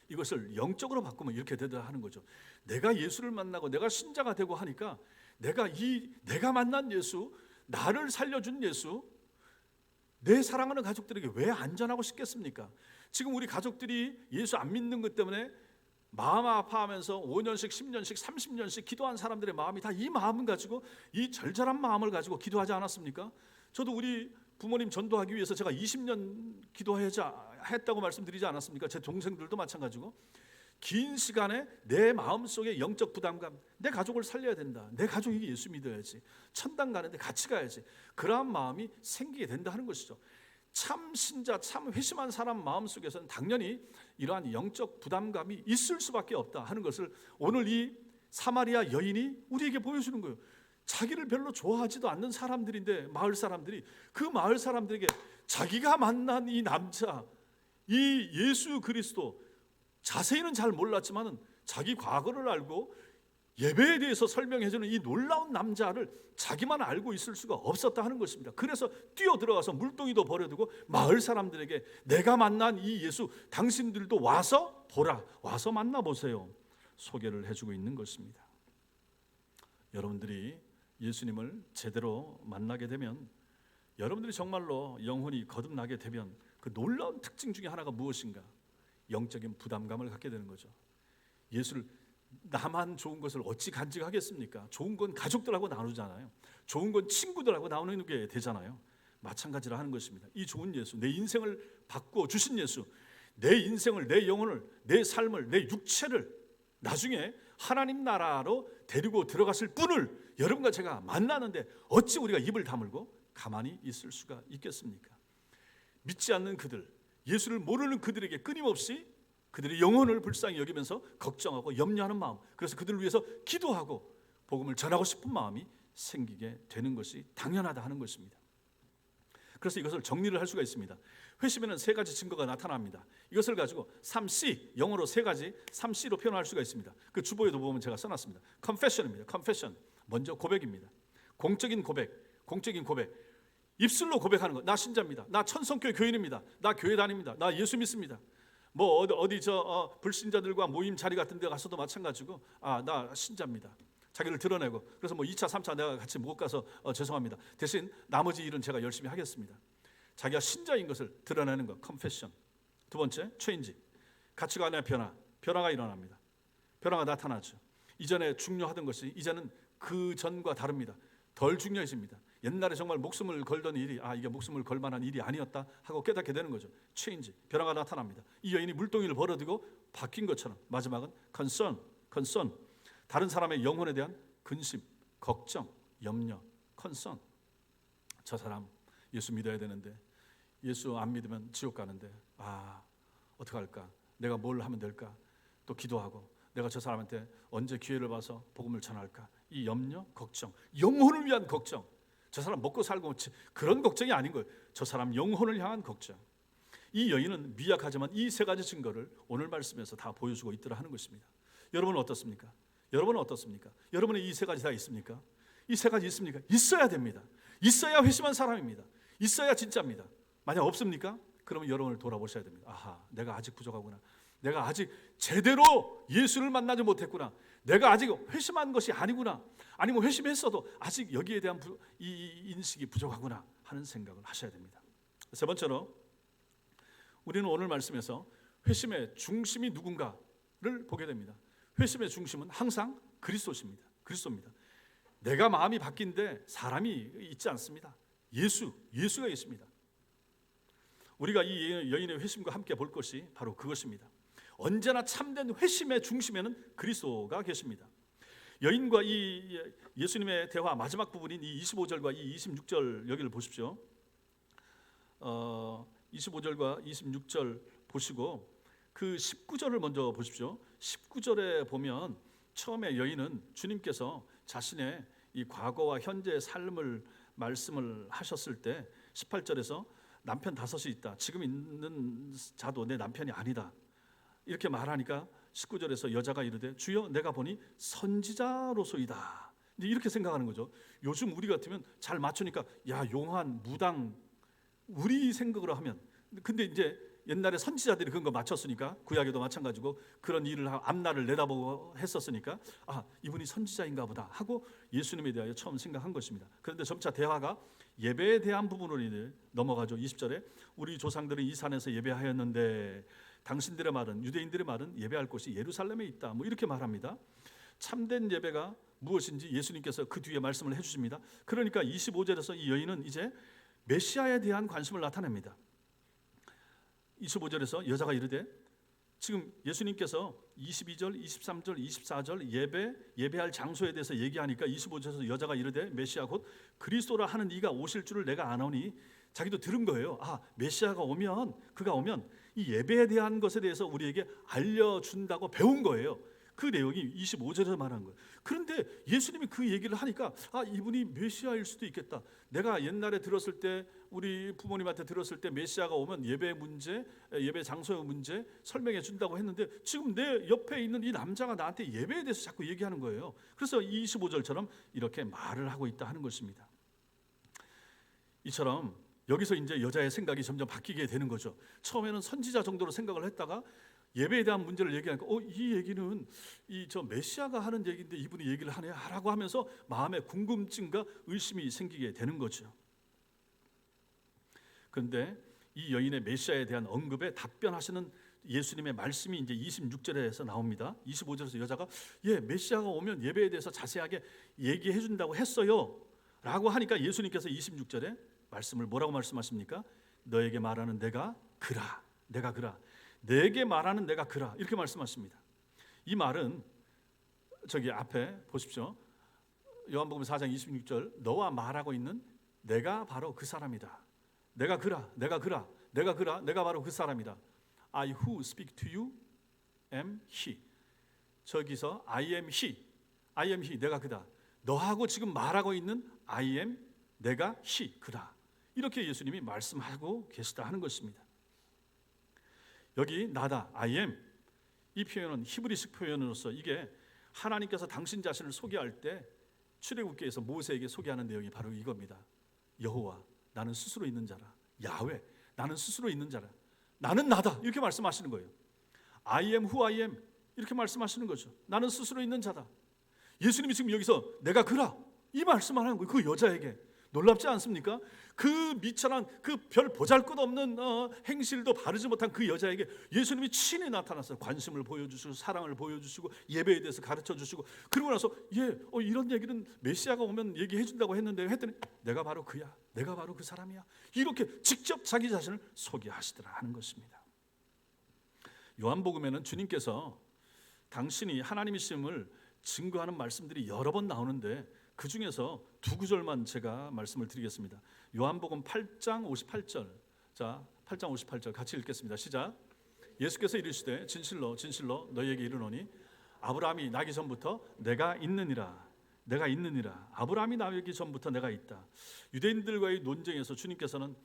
이것을 영적으로 바꾸면 이렇게 되다 하는 거죠. 내가 예수를 만나고 내가 신자가 되고 하니까 내가 만난 예수, 나를 살려준 예수, 내 사랑하는 가족들에게 왜 안전하고 싶겠습니까? 지금 우리 가족들이 예수 안 믿는 것 때문에 마음 아파하면서 5년씩 10년씩 30년씩 기도한 사람들의 마음이 다 이 마음을 가지고, 이 절절한 마음을 가지고 기도하지 않았습니까? 저도 우리 부모님 전도하기 위해서 제가 20년 기도했다고 말씀드리지 않았습니까? 제 동생들도 마찬가지고. 긴 시간에 내 마음속에 영적 부담감, 내 가족을 살려야 된다, 내 가족이 예수 믿어야지, 천당 가는데 같이 가야지, 그러한 마음이 생기게 된다 하는 것이죠. 참 신자, 참 회심한 사람 마음속에서는 당연히 이러한 영적 부담감이 있을 수밖에 없다 하는 것을 오늘 이 사마리아 여인이 우리에게 보여주는 거예요. 자기를 별로 좋아하지도 않는 사람들인데, 마을 사람들이, 그 마을 사람들에게 자기가 만난 이 남자, 이 예수 그리스도, 자세히는 잘 몰랐지만은 자기 과거를 알고 예배에 대해서 설명해주는 이 놀라운 남자를 자기만 알고 있을 수가 없었다 하는 것입니다. 그래서 뛰어 들어가서 물동이도 버려두고 마을 사람들에게 내가 만난 이 예수, 당신들도 와서 보라, 와서 만나보세요, 소개를 해주고 있는 것입니다. 여러분들이 예수님을 제대로 만나게 되면, 여러분들이 정말로 영혼이 거듭나게 되면 그 놀라운 특징 중에 하나가 무엇인가? 영적인 부담감을 갖게 되는 거죠. 예수를, 나만 좋은 것을 어찌 간직하겠습니까? 좋은 건 가족들하고 나누잖아요. 좋은 건 친구들하고 나누는 게 되잖아요. 마찬가지로 하는 것입니다. 이 좋은 예수, 내 인생을 바꾸어 주신 예수, 내 인생을, 내 영혼을, 내 삶을, 내 육체를 나중에 하나님 나라로 데리고 들어갔을 분을 여러분과 제가 만나는데 어찌 우리가 입을 다물고 가만히 있을 수가 있겠습니까? 믿지 않는 그들, 예수를 모르는 그들에게 끊임없이 그들의 영혼을 불쌍히 여기면서 걱정하고 염려하는 마음, 그래서 그들을 위해서 기도하고 복음을 전하고 싶은 마음이 생기게 되는 것이 당연하다 하는 것입니다. 그래서 이것을 정리를 할 수가 있습니다. 회심에는 세 가지 증거가 나타납니다. 이것을 가지고 3C, 영어로 세 가지 3C로 표현할 수가 있습니다. 그 주보에도 보면 제가 써놨습니다. Confession입니다. Confession, 먼저 고백입니다. 공적인 고백, 공적인 고백. 입술로 고백하는 것. 나 신자입니다. 나 천성교회 교인입니다. 나 교회 다닙니다. 나 예수 믿습니다. 뭐 어디 불신자들과 모임 자리 같은 데 가서도 마찬가지고, 나 신자입니다. 자기를 드러내고, 그래서 뭐 2차 3차 내가 같이 못 가서 죄송합니다. 대신 나머지 일은 제가 열심히 하겠습니다. 자기가 신자인 것을 드러내는 것, confession. 두 번째, change. 가치관의 변화가 일어납니다. 변화가 나타나죠. 이전에 중요하던 것이 이제는 그 전과 다릅니다. 덜 중요해집니다. 옛날에 정말 목숨을 걸던 일이 이게 목숨을 걸 만한 일이 아니었다 하고 깨닫게 되는 거죠. 체인지, 변화가 나타납니다. 이 여인이 물동이를 버려두고 바뀐 것처럼 마지막은 concern. 다른 사람의 영혼에 대한 근심, 걱정, 염려, concern. 저 사람 예수 믿어야 되는데, 예수 안 믿으면 지옥 가는데 어떡할까? 내가 뭘 하면 될까? 또 기도하고, 내가 저 사람한테 언제 기회를 봐서 복음을 전할까? 이 염려, 걱정, 영혼을 위한 걱정. 저 사람 먹고 살고 그런 걱정이 아닌 거예요. 저 사람 영혼을 향한 걱정. 이 여인은 미약하지만 이 세 가지 증거를 오늘 말씀에서 다 보여주고 있더라 하는 것입니다. 여러분은 어떻습니까? 여러분의 이 세 가지 다 있습니까? 이 세 가지 있습니까? 있어야 됩니다. 있어야 회심한 사람입니다. 있어야 진짜입니다. 만약 없습니까? 그러면 여러분을 돌아보셔야 됩니다. 내가 아직 부족하구나. 내가 아직 제대로 예수를 만나지 못했구나. 내가 아직 회심한 것이 아니구나. 아니면 회심했어도 아직 여기에 대한 이 인식이 부족하구나 하는 생각을 하셔야 됩니다. 세 번째로, 우리는 오늘 말씀에서 회심의 중심이 누군가를 보게 됩니다. 회심의 중심은 항상 그리스도입니다. 내가 마음이 바뀐데 사람이 있지 않습니다. 예수가 있습니다. 우리가 이 여인의 회심과 함께 볼 것이 바로 그것입니다. 언제나 참된 회심의 중심에는 그리스도가 계십니다. 여인과 이 예수님의 대화 마지막 부분인 이 25절과 이 26절 여기를 보십시오. 25절과 26절 보시고 그 19절을 먼저 보십시오. 19절에 보면 처음에 여인은 주님께서 자신의 이 과거와 현재의 삶을 말씀을 하셨을 때 18절에서 남편 5이 있다. 지금 있는 자도 내 남편이 아니다. 이렇게 말하니까 19절에서 여자가 이르되 주여 내가 보니 선지자로소이다. 이렇게 생각하는 거죠. 요즘 우리 같으면 잘 맞추니까 용한, 무당, 우리 생각으로 하면, 근데 이제 옛날에 선지자들이 그런 거 맞췄으니까, 구약에도 마찬가지고 그런 일을 앞날을 내다보고 했었으니까 이분이 선지자인가 보다 하고 예수님에 대하여 처음 생각한 것입니다. 그런데 점차 대화가 예배에 대한 부분으로 넘어가죠. 20절에 우리 조상들은 이 산에서 예배하였는데 당신들의 말은, 유대인들의 말은 예배할 곳이 예루살렘에 있다. 뭐 이렇게 말합니다. 참된 예배가 무엇인지 예수님께서 그 뒤에 말씀을 해주십니다. 그러니까 25절에서 이 여인은 이제 메시아에 대한 관심을 나타냅니다. 25절에서 여자가 이르되, 지금 예수님께서 22절, 23절, 24절 예배할 장소에 대해서 얘기하니까 25절에서 여자가 이르되 메시아 곧 그리스도라 하는 이가 오실 줄을 내가 아노니, 자기도 들은 거예요. 메시아가 오면, 그가 오면 이 예배에 대한 것에 대해서 우리에게 알려준다고 배운 거예요. 그 내용이 25절에서 말하는 거예요. 그런데 예수님이 그 얘기를 하니까 이분이 메시아일 수도 있겠다. 내가 옛날에 들었을 때, 우리 부모님한테 들었을 때 메시아가 오면 예배 문제, 예배 장소의 문제 설명해 준다고 했는데 지금 내 옆에 있는 이 남자가 나한테 예배에 대해서 자꾸 얘기하는 거예요. 그래서 25절처럼 이렇게 말을 하고 있다 하는 것입니다. 이처럼 여기서 이제 여자의 생각이 점점 바뀌게 되는 거죠. 처음에는 선지자 정도로 생각을 했다가 예배에 대한 문제를 얘기하니까 이 얘기는 저 메시아가 하는 얘기인데 이분이 얘기를 하네라고 하면서 마음에 궁금증과 의심이 생기게 되는 거죠. 그런데 이 여인의 메시아에 대한 언급에 답변하시는 예수님의 말씀이 이제 26절에서 나옵니다. 25절에서 여자가 메시아가 오면 예배에 대해서 자세하게 얘기해 준다고 했어요 라고 하니까 예수님께서 26절에 말씀을 뭐라고 말씀하십니까? 너에게 말하는 내가 그라, 내가 그라, 내게 말하는 내가 그라, 이렇게 말씀하십니다. 이 말은 저기 앞에 보십시오. 요한복음 4장 26절, 너와 말하고 있는 내가 바로 그 사람이다. 내가 그라, 내가 그라, 내가 그라, 내가 바로 그 사람이다. I who speak to you am he. 저기서 I am he, I am he, 내가 그다. 너하고 지금 말하고 있는 I am, 내가 he, 그다. 이렇게 예수님이 말씀하고 계시다 하는 것입니다. 여기 나다, I am, 이 표현은 히브리식 표현으로서 이게 하나님께서 당신 자신을 소개할 때 출애굽기에서 모세에게 소개하는 내용이 바로 이겁니다. 여호와, 나는 스스로 있는 자라. 야훼, 나는 스스로 있는 자라. 나는 나다, 이렇게 말씀하시는 거예요. I am who I am, 이렇게 말씀하시는 거죠. 나는 스스로 있는 자다. 예수님이 지금 여기서 내가 그라, 이 말씀을 하는 거예요. 그 여자에게. 놀랍지 않습니까? 그 미천한, 그 별 보잘것없는 행실도 바르지 못한 그 여자에게 예수님이 친히 나타나서 관심을 보여주시고 사랑을 보여주시고 예배에 대해서 가르쳐주시고, 그러고 나서 이런 얘기는 메시아가 오면 얘기해 준다고 했는데 했더니 내가 바로 그야, 내가 바로 그 사람이야, 이렇게 직접 자기 자신을 소개하시더라 하는 것입니다. 요한복음에는 주님께서 당신이 하나님이심을 증거하는 말씀들이 여러 번 나오는데 그 중에서 두 구절만 제가 말씀을 드리겠습니다. 요한복음 8장 58절. 자, 8장 58절 같이 읽겠습니다. 시작. 예수께서 이르시되 진실로 진실로 너희에게 이르노니 아브라함이 나기 전부터 내가 있느니라. 내가 있느니라. 아브라함이 나기 전부터 내가 있다. 유대인들과의 논쟁에서 주님께서는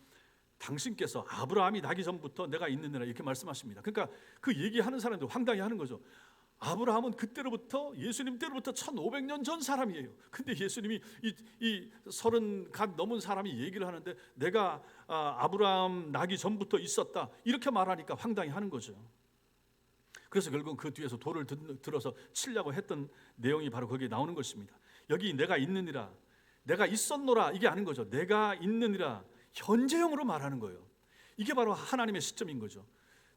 당신께서 아브라함이 나기 전부터 내가 있느니라 이렇게 말씀하십니다. 그러니까 그 얘기하는 사람들 황당히 하는 거죠. 아브라함은 그때로부터, 예수님 때로부터 1500년 전 사람이에요. 근데 예수님이 이 30갓 넘은 사람이 얘기를 하는데 내가 아브라함 나기 전부터 있었다 이렇게 말하니까 황당히 하는 거죠. 그래서 결국 그 뒤에서 돌을 들어서 치려고 했던 내용이 바로 거기에 나오는 것입니다. 여기 내가 있느니라, 내가 있었노라 이게 아닌 거죠. 내가 있느니라 현재형으로 말하는 거예요. 이게 바로 하나님의 시점인 거죠.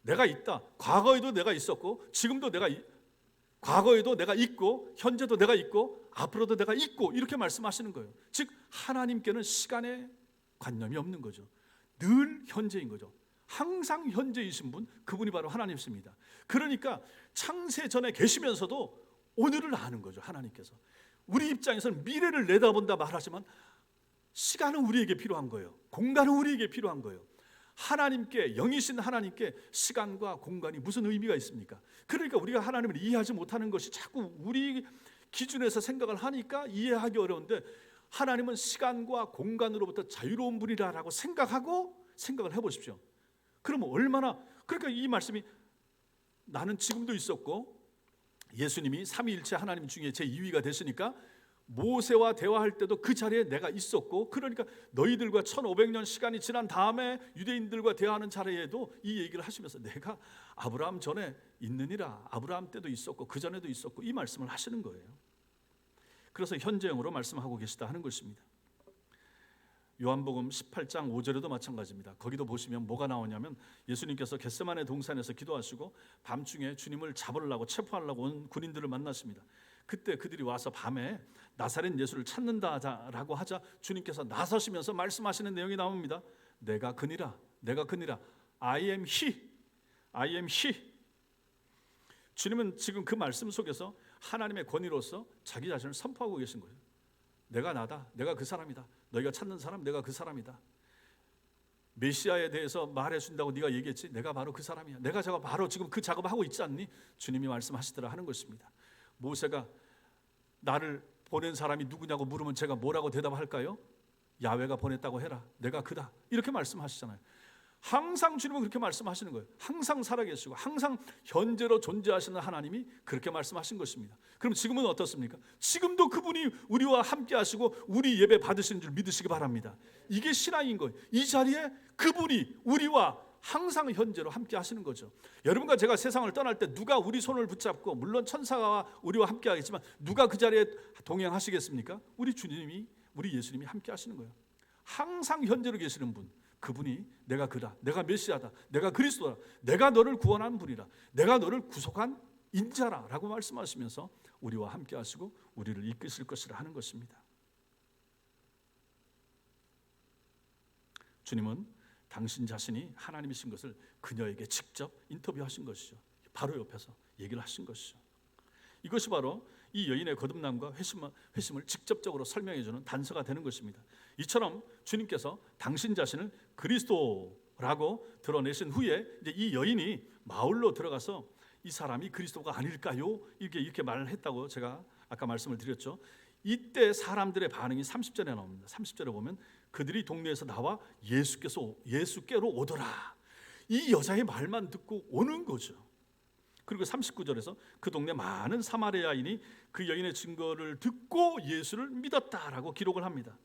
내가 있다. 과거에도 내가 있었고 지금도 과거에도 내가 있고 현재도 내가 있고 앞으로도 내가 있고 이렇게 말씀하시는 거예요. 즉 하나님께는 시간의 관념이 없는 거죠. 늘 현재인 거죠. 항상 현재이신 분, 그분이 바로 하나님이십니다. 그러니까 창세 전에 계시면서도 오늘을 아는 거죠. 하나님께서 우리 입장에서는 미래를 내다본다 말하지만 시간은 우리에게 필요한 거예요. 공간은 우리에게 필요한 거예요. 하나님께, 영이신 하나님께 시간과 공간이 무슨 의미가 있습니까? 그러니까 우리가 하나님을 이해하지 못하는 것이 자꾸 우리 기준에서 생각을 하니까 이해하기 어려운데, 하나님은 시간과 공간으로부터 자유로운 분이라고 생각을 해보십시오. 그러면 얼마나, 그러니까 이 말씀이 나는 지금도 있었고 예수님이 삼위일체 하나님 중에 제2위가 되시니까 모세와 대화할 때도 그 자리에 내가 있었고, 그러니까 너희들과 1500년 시간이 지난 다음에 유대인들과 대화하는 자리에도 이 얘기를 하시면서 내가 아브라함 전에 있느니라, 아브라함 때도 있었고 그 전에도 있었고 이 말씀을 하시는 거예요. 그래서 현재형으로 말씀하고 계시다 하는 것입니다. 요한복음 18장 5절에도 마찬가지입니다. 거기도 보시면 뭐가 나오냐면 예수님께서 겟세마네 동산에서 기도하시고 밤중에 주님을 잡으려고 체포하려고 온 군인들을 만나십니다. 그때 그들이 와서 밤에 나사렛 예수를 찾는다라고 하자 주님께서 나서시면서 말씀하시는 내용이 나옵니다. 내가 그니라, 내가 그니라. I am he, I am he. 주님은 지금 그 말씀 속에서 하나님의 권위로서 자기 자신을 선포하고 계신 거예요. 내가 나다, 내가 그 사람이다. 너희가 찾는 사람, 내가 그 사람이다. 메시아에 대해서 말해준다고 네가 얘기했지? 내가 바로 그 사람이야. 내가 저거 바로 지금 그 작업하고 있지 않니? 주님이 말씀하시더라 하는 것입니다. 모세가 나를 보낸 사람이 누구냐고 물으면 제가 뭐라고 대답할까요? 야훼가 보냈다고 해라. 내가 그다. 이렇게 말씀하시잖아요. 항상 주님은 그렇게 말씀하시는 거예요. 항상 살아계시고 항상 현재로 존재하시는 하나님이 그렇게 말씀하신 것입니다. 그럼 지금은 어떻습니까? 지금도 그분이 우리와 함께 하시고 우리 예배 받으시는 줄 믿으시기 바랍니다. 이게 신앙인 거예요. 이 자리에 그분이 우리와 항상 현재로 함께 하시는 거죠. 여러분과 제가 세상을 떠날 때 누가 우리 손을 붙잡고, 물론 천사가 우리와 함께 하겠지만 누가 그 자리에 동행하시겠습니까? 우리 주님이, 우리 예수님이 함께 하시는 거예요. 항상 현재로 계시는 분, 그분이 내가 그다, 내가 메시아다, 내가 그리스도다, 내가 너를 구원한 분이라, 내가 너를 구속한 인자라 라고 말씀하시면서 우리와 함께 하시고 우리를 이끄실 것이라 하는 것입니다. 주님은 당신 자신이 하나님이신 것을 그녀에게 직접 인터뷰하신 것이죠. 바로 옆에서 얘기를 하신 것이죠. 이것이 바로 이 여인의 거듭남과 회심을 직접적으로 설명해주는 단서가 되는 것입니다. 이처럼 주님께서 당신 자신을 그리스도라고 드러내신 후에 이제 이 여인이 마을로 들어가서 이 사람이 그리스도가 아닐까요? 이렇게 말을 했다고 제가 아까 말씀을 드렸죠. 이때 사람들의 반응이 30절에 나옵니다. 30절에 보면 그들이 동네에서 나와 예수께로 오더라. 이 여자의 말만 듣고 오는 거죠. 그리고 39절에서 그 동네 많은 사마리아인이 그 여인의 증거를 듣고 예수를 믿었다라고 기록을 합니다.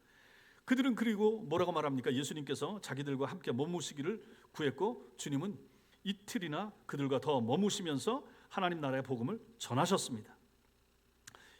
그들은 그리고 뭐라고 말합니까? 예수님께서 자기들과 함께 머무시기를 구했고 주님은 이틀이나 그들과 더 머무시면서 하나님 나라의 복음을 전하셨습니다.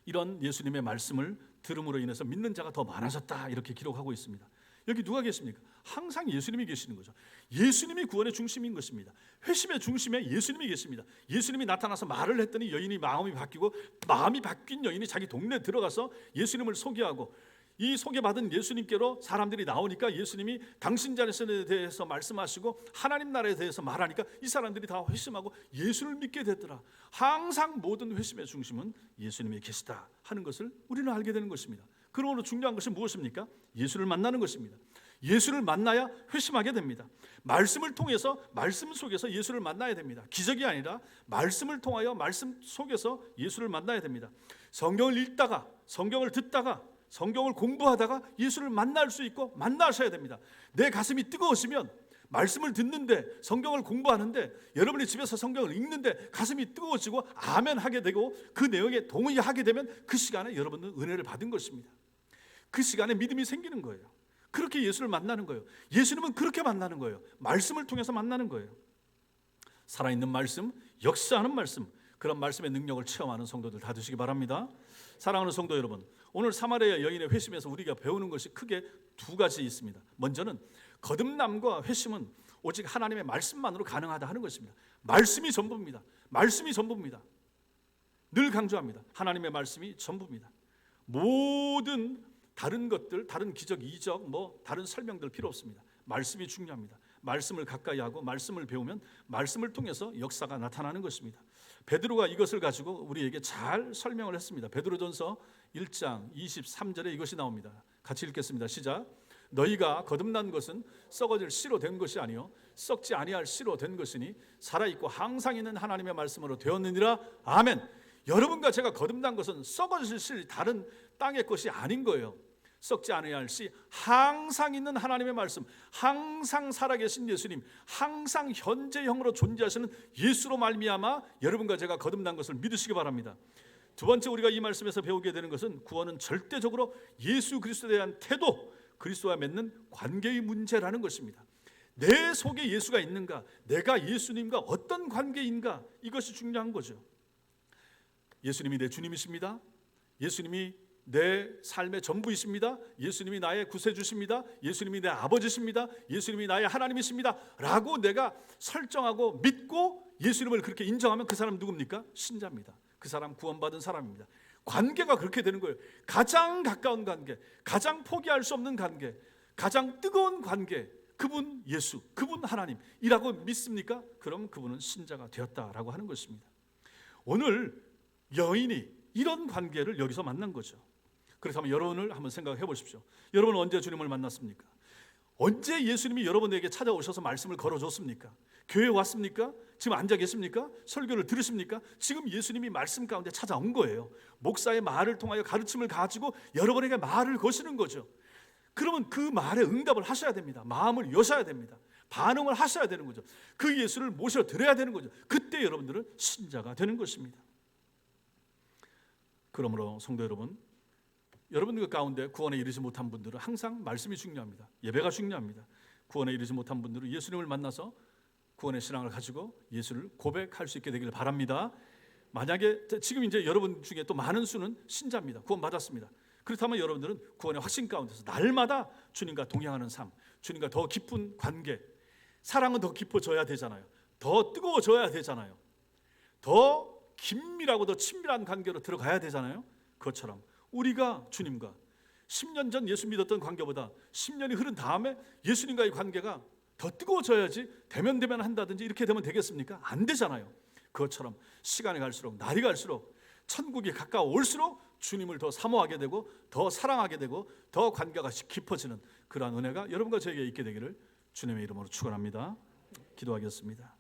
이런 예수님의 말씀을 들음으로 인해서 믿는 자가 더 많아졌다 이렇게 기록하고 있습니다. 여기 누가 계십니까? 항상 예수님이 계시는 거죠. 예수님이 구원의 중심인 것입니다. 회심의 중심에 예수님이 계십니다. 예수님이 나타나서 말을 했더니 여인이 마음이 바뀌고, 마음이 바뀐 여인이 자기 동네에 들어가서 예수님을 소개하고, 이 소개받은 예수님께로 사람들이 나오니까 예수님이 당신 자신에 대해서 말씀하시고 하나님 나라에 대해서 말하니까 이 사람들이 다 회심하고 예수를 믿게 됐더라. 항상 모든 회심의 중심은 예수님이 계시다 하는 것을 우리는 알게 되는 것입니다. 그러므로 중요한 것은 무엇입니까? 예수를 만나는 것입니다. 예수를 만나야 회심하게 됩니다. 말씀을 통해서, 말씀 속에서 예수를 만나야 됩니다. 기적이 아니라 말씀을 통하여 말씀 속에서 예수를 만나야 됩니다. 성경을 읽다가, 성경을 듣다가, 성경을 공부하다가 예수를 만날 수 있고 만나셔야 됩니다. 내 가슴이 뜨거우시면 말씀을 듣는데, 성경을 공부하는데, 여러분이 집에서 성경을 읽는데 가슴이 뜨거워지고 아멘 하게 되고 그 내용에 동의하게 되면 그 시간에 여러분은 은혜를 받은 것입니다. 그 시간에 믿음이 생기는 거예요. 그렇게 예수를 만나는 거예요. 예수님은 그렇게 만나는 거예요. 말씀을 통해서 만나는 거예요. 살아있는 말씀, 역사하는 말씀, 그런 말씀의 능력을 체험하는 성도들 다 되시기 바랍니다. 사랑하는 성도 여러분, 오늘 사마리아 여인의 회심에서 우리가 배우는 것이 크게 두 가지 있습니다. 먼저는 거듭남과 회심은 오직 하나님의 말씀만으로 가능하다 하는 것입니다. 말씀이 전부입니다. 말씀이 전부입니다. 늘 강조합니다. 하나님의 말씀이 전부입니다. 모든 다른 것들, 다른 기적, 이적, 다른 설명들 필요 없습니다. 말씀이 중요합니다. 말씀을 가까이 하고 말씀을 배우면 말씀을 통해서 역사가 나타나는 것입니다. 베드로가 이것을 가지고 우리에게 잘 설명을 했습니다. 베드로전서 1장 23절에 이것이 나옵니다. 같이 읽겠습니다. 시작. 너희가 거듭난 것은 썩어질 씨로 된 것이 아니요 썩지 아니할 씨로 된 것이니 살아있고 항상 있는 하나님의 말씀으로 되었느니라. 아멘. 여러분과 제가 거듭난 것은 썩어질 씨, 다른 땅의 것이 아닌 거예요. 썩지 않아야 씨, 항상 있는 하나님의 말씀, 항상 살아계신 예수님, 항상 현재형으로 존재하시는 예수로 말미암아 여러분과 제가 거듭난 것을 믿으시기 바랍니다. 두 번째, 우리가 이 말씀에서 배우게 되는 것은 구원은 절대적으로 예수 그리스도에 대한 태도, 그리스도와 맺는 관계의 문제라는 것입니다. 내 속에 예수가 있는가, 내가 예수님과 어떤 관계인가, 이것이 중요한 거죠. 예수님이 내 주님이십니다. 예수님이 내 삶의 전부이십니다. 예수님이 나의 구세주십니다. 예수님이 내 아버지십니다. 예수님이 나의 하나님이십니다 라고 내가 설정하고 믿고 예수님을 그렇게 인정하면 그 사람 누굽니까? 신자입니다. 그 사람 구원받은 사람입니다. 관계가 그렇게 되는 거예요. 가장 가까운 관계, 가장 포기할 수 없는 관계, 가장 뜨거운 관계, 그분 예수, 그분 하나님이라고 믿습니까? 그럼 그분은 신자가 되었다라고 하는 것입니다. 오늘 여인이 이런 관계를 여기서 만난 거죠. 그렇다면 여러분을 한번 생각해 보십시오. 여러분은 언제 주님을 만났습니까? 언제 예수님이 여러분에게 찾아오셔서 말씀을 걸어줬습니까? 교회에 왔습니까? 지금 앉아 계십니까? 설교를 들으십니까? 지금 예수님이 말씀 가운데 찾아온 거예요. 목사의 말을 통하여 가르침을 가지고 여러분에게 말을 거시는 거죠. 그러면 그 말에 응답을 하셔야 됩니다. 마음을 여셔야 됩니다. 반응을 하셔야 되는 거죠. 그 예수를 모셔드려야 되는 거죠. 그때 여러분들은 신자가 되는 것입니다. 그러므로 성도 여러분, 여러분들 가운데 구원에 이르지 못한 분들은 항상 말씀이 중요합니다. 예배가 중요합니다. 구원에 이르지 못한 분들은 예수님을 만나서 구원의 신앙을 가지고 예수를 고백할 수 있게 되기를 바랍니다. 만약에 지금 이제 여러분 중에 또 많은 수는 신자입니다. 구원 받았습니다. 그렇다면 여러분들은 구원의 확신 가운데서 날마다 주님과 동행하는 삶, 주님과 더 깊은 관계, 사랑은 더 깊어져야 되잖아요. 더 뜨거워져야 되잖아요. 더 긴밀하고 더 친밀한 관계로 들어가야 되잖아요. 그것처럼 우리가 주님과 10년 전 예수 믿었던 관계보다 10년이 흐른 다음에 예수님과의 관계가 더 뜨거워져야지 대면 한다든지 이렇게 되면 되겠습니까? 안 되잖아요. 그것처럼 시간이 갈수록, 날이 갈수록, 천국이 가까워 올수록 주님을 더 사모하게 되고 더 사랑하게 되고 더 관계가 깊어지는 그러한 은혜가 여러분과 저에게 있게 되기를 주님의 이름으로 축원합니다. 기도하겠습니다.